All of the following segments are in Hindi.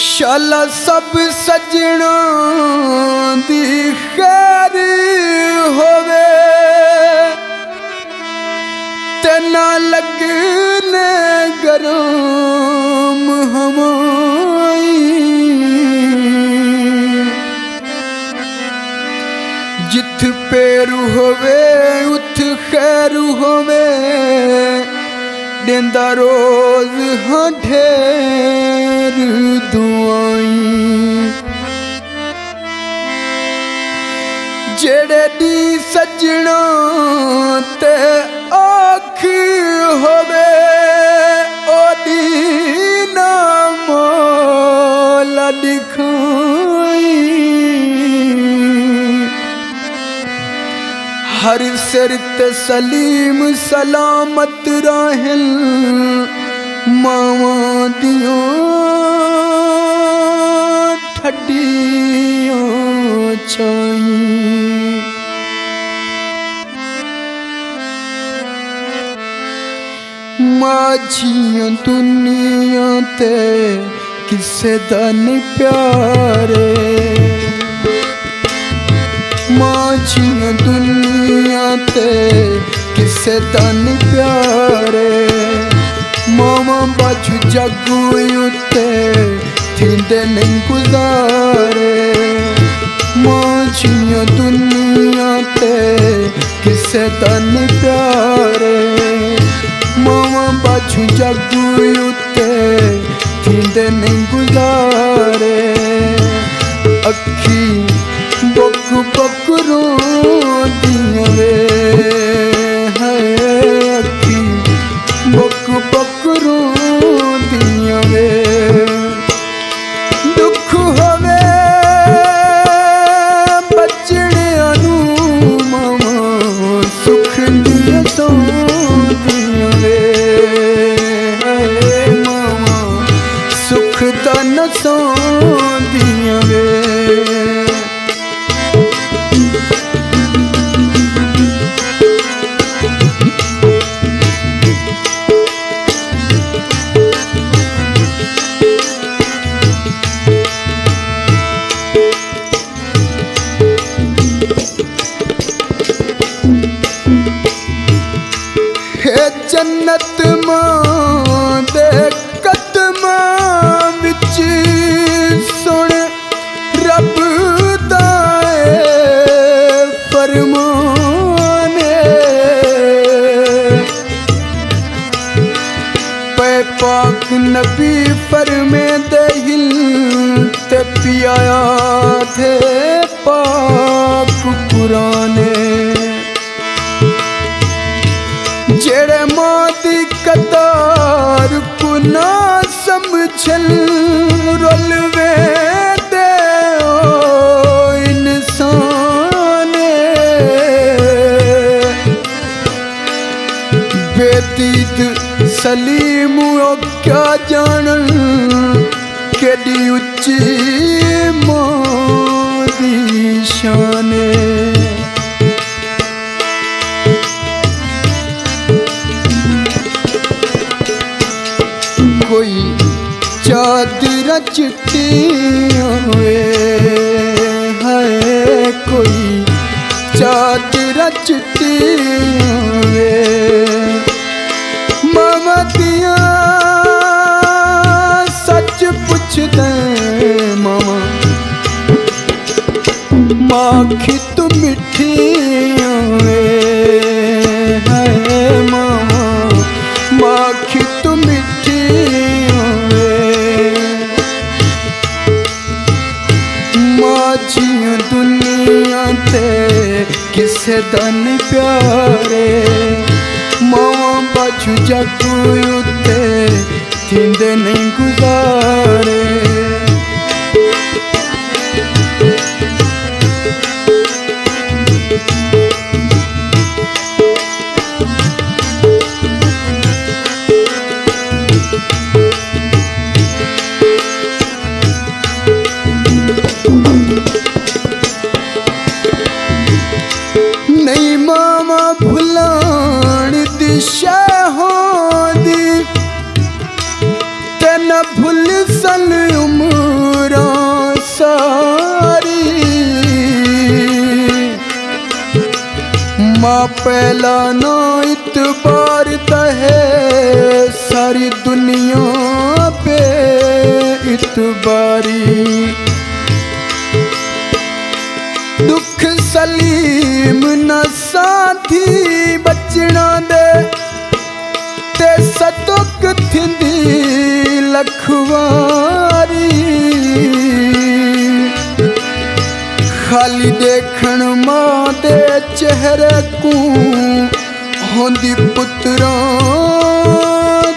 शाला सब सजना दी खैर होवे ते ना लगने गरम हवाई। जिथ पेरू होवे उथ खैरू होवे देंदा रोज हाँ ढेर दुआई। जेड़े दी सजना ते आँख होवे ओदी ना मौला दिखाई। हर सिर ते सलीम सलामत रहन मावां दियां ठड्डियां चाई। माझियां दुनिया ते किसे दा नहीं प्यारे। माझियां दुनिया ते किसे दा नहीं प्यारे। मामा बाजू जग उत्ते थिंदे नहीं गुजारे। माझियां दुनिया ते किसे दा नहीं प्यारे। मामा बाजू जग उत्ते थिंदे नहीं गुजारे। अखी बक बक रोंदियां वे है अखी बक बक रोंदियां वे। दुख होवे बचड़ियां नूं मामा सुख दियां सौंदियां वे है मामा सुख दा न सौंदियां वे। जन्नत मां दे कदमां विच सुन रब दा फरमान। पे पाक नबी फरमे दे हिल ते पिया थे पाक कुराने। जेड़े मां दी कदार को ना समझन रोलवे दे ओ इंसान। बेदीद सलीम ओ क्या जानन केडी उच्ची मां दी शान। कोई चादर चिट्टियां वे है कोई चादर चिट्टियां वे। मामा दिया सच पुछदे मामा माखी तू मिठियां वे है मामा माखी तू मिठियां वे। माझियां दुनिया ते किसे दा नहीं प्यारे। मावां बाजू जग उत्ते थिंदे नहीं गुजारे। नहीं मामा भुलाण दिशा हो दी ते न भूल माँ पहला नो इतबार है सारी दुनिया पे इतबारी। दुख सलीम न साथी बचना दे ते सतुक थिंदी लखवारी। खाली देखण मां दे चेहरे को होंदी पुत्रा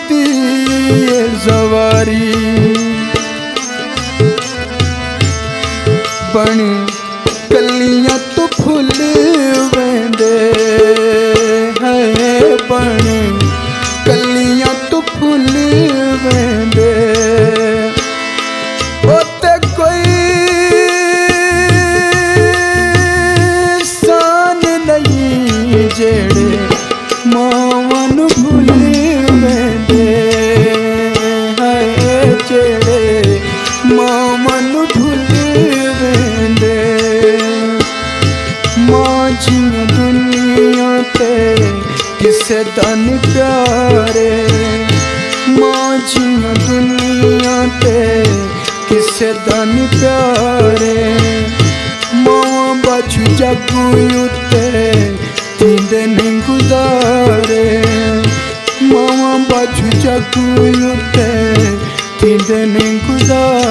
दी जवारी। बन कलियां तो फुल वेंदे है बन कलियां तो फुल वेंदे। ओते कोई सान नहीं जेड़े मावां नूं भुल वेंदे है जेड़े मावां नूं भुल वेंदे। मां जियां दुनिया ते किसे दा नी प्यारे। मां जियां दुनिया ते किसे दा नी प्यारे। मां बाजू जग उत्ते तींदे नहीं गुजारे। मां बाजू जग उत्ते तींदे नहीं गुजारे।